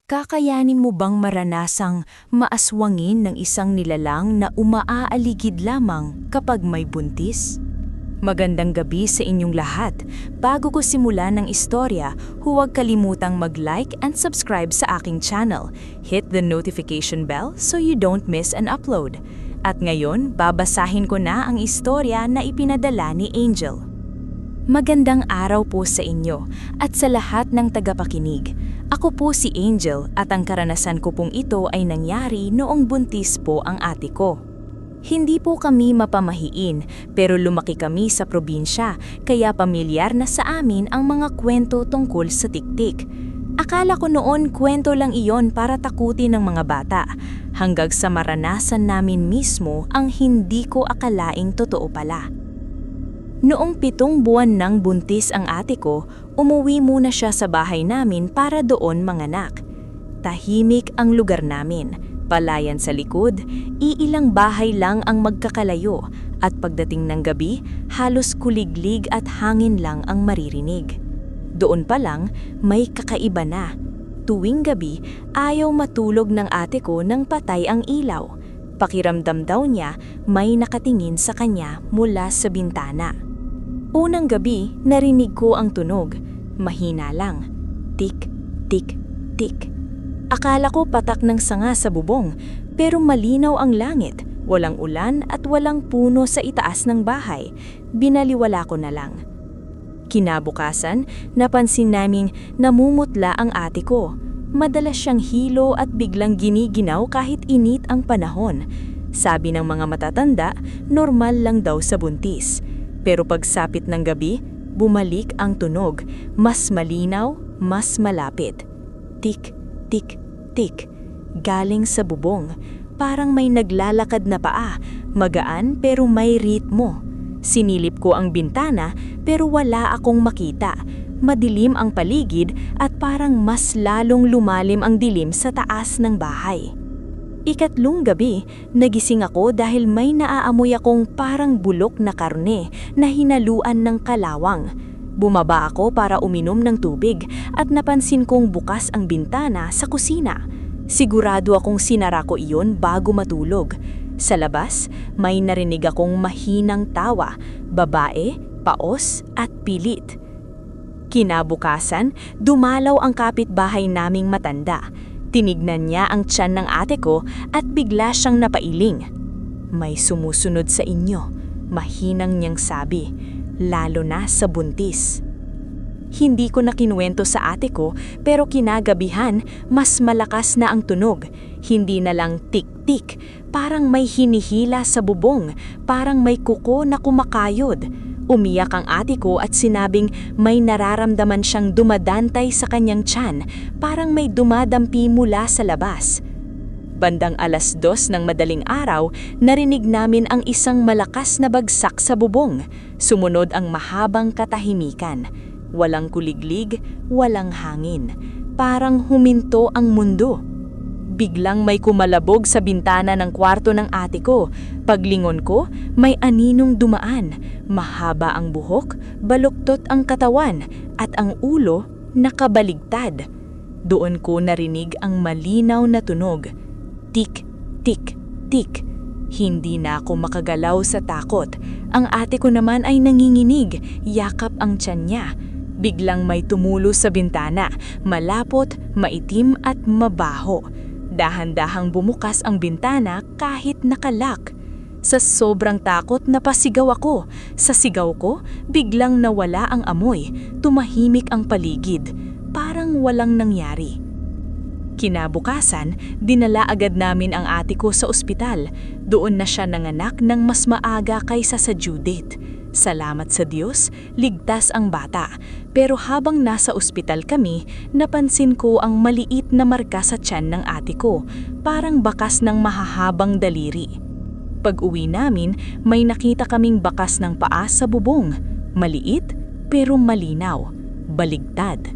Kakayanin mo bang maranasang maaswangin ng isang nilalang na umaaaligid lamang kapag may buntis? Magandang gabi sa inyong lahat. Bago ko simulan ng istorya, huwag kalimutang mag-like and subscribe sa aking channel. Hit the notification bell so you don't miss an upload. At ngayon, babasahin ko na ang istorya na ipinadala ni Angel. Magandang araw po sa inyo at sa lahat ng tagapakinig. Ako po si Angel at ang karanasan ko pong ito ay nangyari noong buntis po ang ate ko. Hindi po kami mapamahiin pero lumaki kami sa probinsya kaya pamilyar na sa amin ang mga kwento tungkol sa tiktik. Akala ko noon kwento lang iyon para takutin ng mga bata hanggang sa maranasan namin mismo ang hindi ko akalaing totoo pala. Noong 7 buwan nang buntis ang ate ko, umuwi muna siya sa bahay namin para doon manganak. Tahimik ang lugar namin, palayan sa likod, iilang bahay lang ang magkakalayo at pagdating ng gabi, halos kuliglig at hangin lang ang maririnig. Doon pa lang, may kakaiba na. Tuwing gabi, ayaw matulog ng ate ko nang patay ang ilaw. Pakiramdam daw niya may nakatingin sa kanya mula sa bintana. Unang gabi, narinig ko ang tunog. Mahina lang. Tik, tik, tik. Akala ko patak ng sanga sa bubong, pero malinaw ang langit. Walang ulan at walang puno sa itaas ng bahay. Binaliwala ko na lang. Kinabukasan, napansin naming namumutla ang ate ko. Madalas siyang hilo at biglang giniginaw kahit init ang panahon. Sabi ng mga matatanda, normal lang daw sa buntis. Pero pagsapit ng gabi, bumalik ang tunog. Mas malinaw, mas malapit. Tik, tik, tik. Galing sa bubong. Parang may naglalakad na paa. Magaan pero may ritmo. Sinilip ko ang bintana pero wala akong makita. Madilim ang paligid at parang mas lalong lumalim ang dilim sa taas ng bahay. Ikatlong gabi, nagising ako dahil may naaamoy akong parang bulok na karne na hinaluan ng kalawang. Bumaba ako para uminom ng tubig at napansin kong bukas ang bintana sa kusina. Sigurado akong sinara ko iyon bago matulog. Sa labas, may narinig akong mahinang tawa, babae, paos at pilit. Kinabukasan, dumalaw ang kapitbahay naming matanda. Tinignan niya ang tiyan ng ate ko at bigla siyang napailing. May sumusunod sa inyo, mahinang niyang sabi, lalo na sa buntis. Hindi ko na kinuwento sa ate ko pero kinagabihan mas malakas na ang tunog. Hindi na lang tik-tik, parang may hinihila sa bubong, parang may kuko na kumakayod. Umiyak ang ate ko at sinabing may nararamdaman siyang dumadantay sa kanyang tiyan, parang may dumadampi mula sa labas. Bandang 2:00 ng madaling araw, narinig namin ang isang malakas na bagsak sa bubong. Sumunod ang mahabang katahimikan. Walang kuliglig, walang hangin. Parang huminto ang mundo. Biglang may kumalabog sa bintana ng kwarto ng ate ko. Paglingon ko, may aninong dumaan. Mahaba ang buhok, baluktot ang katawan, at ang ulo nakabaligtad. Doon ko narinig ang malinaw na tunog. Tik, tik, tik. Hindi na ako makagalaw sa takot. Ang ate ko naman ay nanginginig, yakap ang tiyan niya. Biglang may tumulo sa bintana, malapot, maitim at mabaho. Dahan-dahang bumukas ang bintana kahit nakalak. Sa sobrang takot napasigaw ako. Sa sigaw ko, biglang nawala ang amoy. Tumahimik ang paligid. Parang walang nangyari. Kinabukasan, dinala agad namin ang ate ko sa ospital. Doon na siya nanganak ng mas maaga kaysa sa due date. Salamat sa Diyos, ligtas ang bata. Pero habang nasa ospital kami, napansin ko ang maliit na marka sa tiyan ng ate ko, parang bakas ng mahahabang daliri. Pag-uwi namin, may nakita kaming bakas ng paa sa bubong. Maliit pero malinaw, baligtad.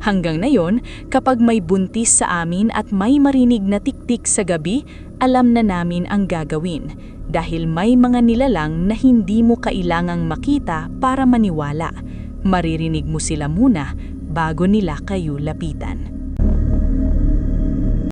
Hanggang ngayon, kapag may buntis sa amin at may marinig na tiktik sa gabi, alam na namin ang gagawin. Dahil may mga nilalang na hindi mo kailangang makita para maniwala. Maririnig mo sila muna bago nila kayo lapitan.